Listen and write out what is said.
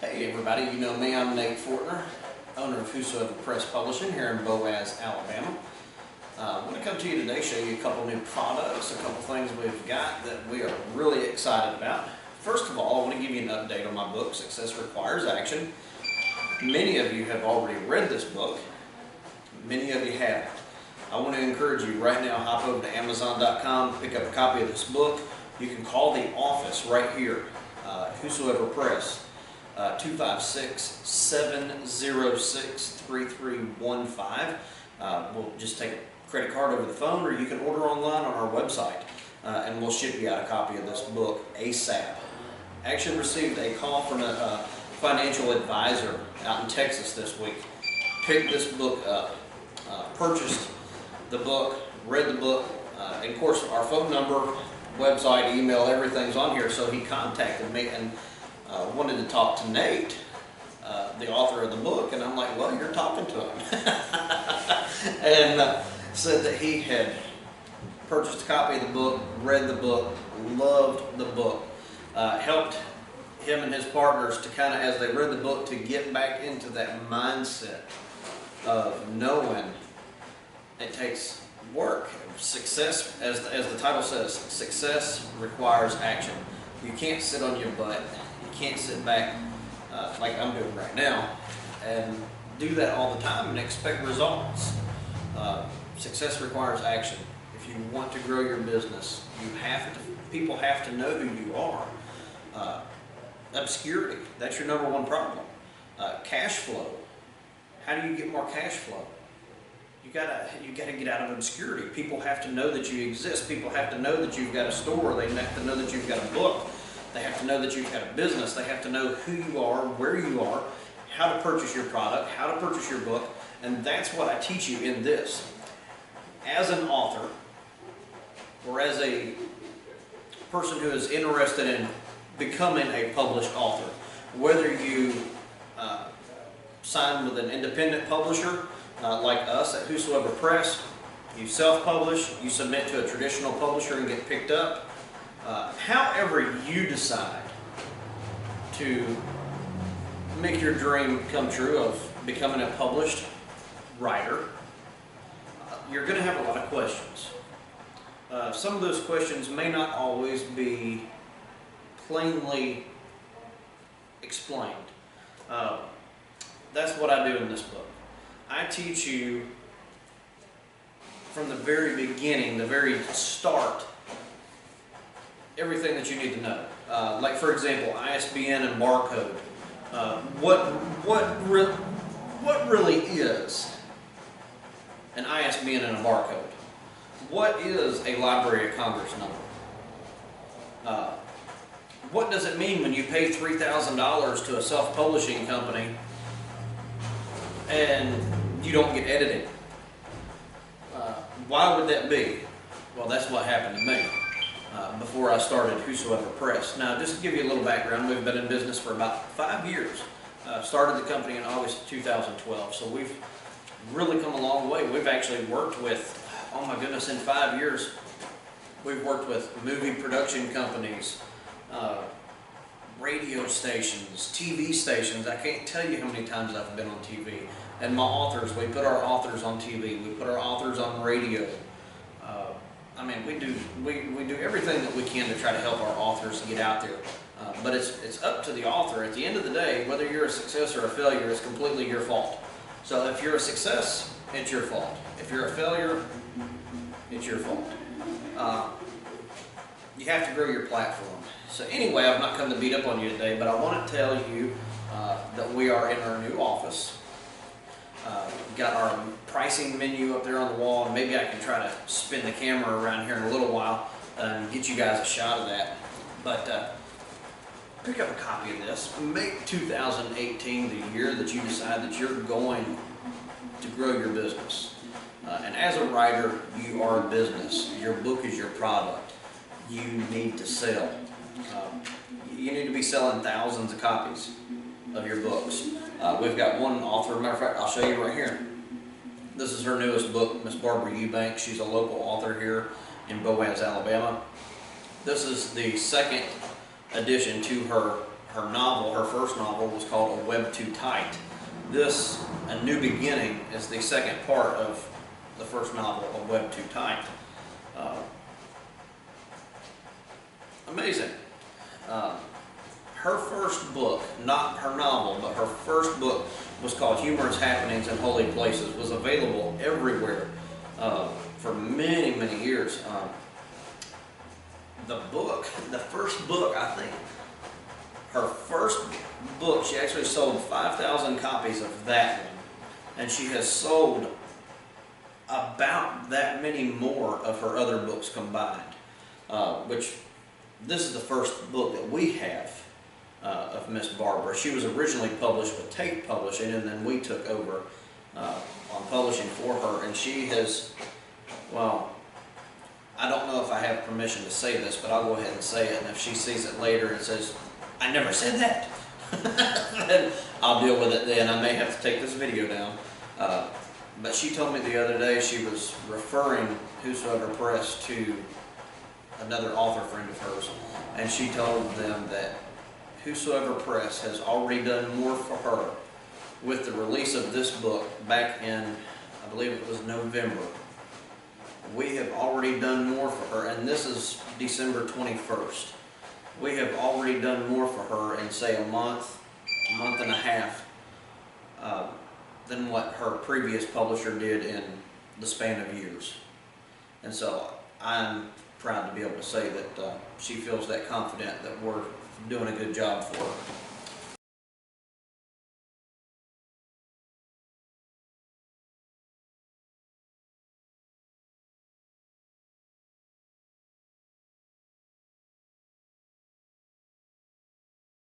Hey everybody, you know me, I'm Nate Fortner, owner of Whosoever Press Publishing here in Boaz, Alabama. I want to come to you today, show you a couple new products, a couple things we've got that we are really excited about. First of all, I want to give you an update on my book, Success Requires Action. Many of you have already read this book, many of you haven't. I want to encourage you right now, hop over to Amazon.com, pick up a copy of this book. You can call the office right here, Whosoever Press. 256-706-3315. We'll just take a credit card over the phone, or you can order online on our website, and we'll ship you out a copy of this book ASAP. I actually received a call from a financial advisor out in Texas this week. Picked this book up, purchased the book, read the book, and of course our phone number, website, email, everything's on here, so he contacted me and wanted to talk to Nate, the author of the book, and I'm like, well, you're talking to him. And said that he had purchased a copy of the book, read the book, loved the book, helped him and his partners to kind of, as they read the book, to get back into that mindset of knowing it takes work. Success, as the title says, success requires action. You can't sit on your butt. You can't sit back like I'm doing right now and do that all the time and expect results. Success requires action. If you want to grow your business, people have to know who you are. Obscurity, that's your number one problem. Cash flow. How do you get more cash flow? You gotta get out of obscurity. People have to know that you exist. People have to know that you've got a store. They have to know that you've got a book. They have to know that you've got a business. They have to know who you are, where you are, how to purchase your product, how to purchase your book, and that's what I teach you in this. As an author, or as a person who is interested in becoming a published author, whether you sign with an independent publisher like us at Whosoever Press, you self-publish, you submit to a traditional publisher and get picked up. However you decide to make your dream come true of becoming a published writer, you're going to have a lot of questions. Some of those questions may not always be plainly explained. That's what I do in this book. I teach you from the very beginning, the very start, everything that you need to know. Like for example, ISBN and barcode. What really is an ISBN and a barcode? What is a Library of Congress number? What does it mean when you pay $3,000 to a self-publishing company and you don't get edited? Why would that be? Well, that's what happened to me before I started Whosoever Press. Now, just to give you a little background, we've been in business for about 5 years. Started the company in August of 2012, so we've really come a long way. We've actually worked with, oh my goodness, in 5 years, we've worked with movie production companies, radio stations, TV stations. I can't tell you how many times I've been on TV. And my authors, we put our authors on TV, we put our authors on radio. I mean, we do everything that we can to try to help our authors get out there. But it's up to the author. At the end of the day, whether you're a success or a failure, it's completely your fault. So if you're a success, it's your fault. If you're a failure, it's your fault. You have to grow your platform. So anyway, I've not come to beat up on you today, but I want to tell you that we are in our new office. We've got our pricing menu up there on the wall, and maybe I can try to spin the camera around here in a little while and get you guys a shot of that. But pick up a copy of this. Make 2018 the year that you decide that you're going to grow your business. And as a writer, you are a business. Your book is your product. You need to sell. You need to be selling thousands of copies of your books. We've got one author, matter of fact, I'll show you right here. This is her newest book, Miss Barbara Eubanks. She's a local author here in Boaz, Alabama. This is the second addition to her her novel, her first novel, was called A Web Too Tight. This, A New Beginning, is the second part of the first novel, A Web Too Tight. Amazing. Her first book, not her novel, but her first book was called Humorous Happenings in Holy Places, was available everywhere for many, many years. The first book, I think, her first book, she actually sold 5,000 copies of that one, and she has sold about that many more of her other books combined, which this is the first book that we have of Miss Barbara. She was originally published with Tate Publishing, and then we took over on publishing for her, and she has, well, I don't know if I have permission to say this, but I'll go ahead and say it, and if she sees it later and says, "I never said that," then I'll deal with it then. I may have to take this video down. But she told me the other day she was referring Whosoever Press to another author friend of hers, and she told them that Whosoever Press has already done more for her with the release of this book back in, I believe it was November. We have already done more for her, and this is December 21st. We have already done more for her in, say, a month and a half, than what her previous publisher did in the span of years. And so I'm proud to be able to say that she feels that confident that we're doing a good job for her.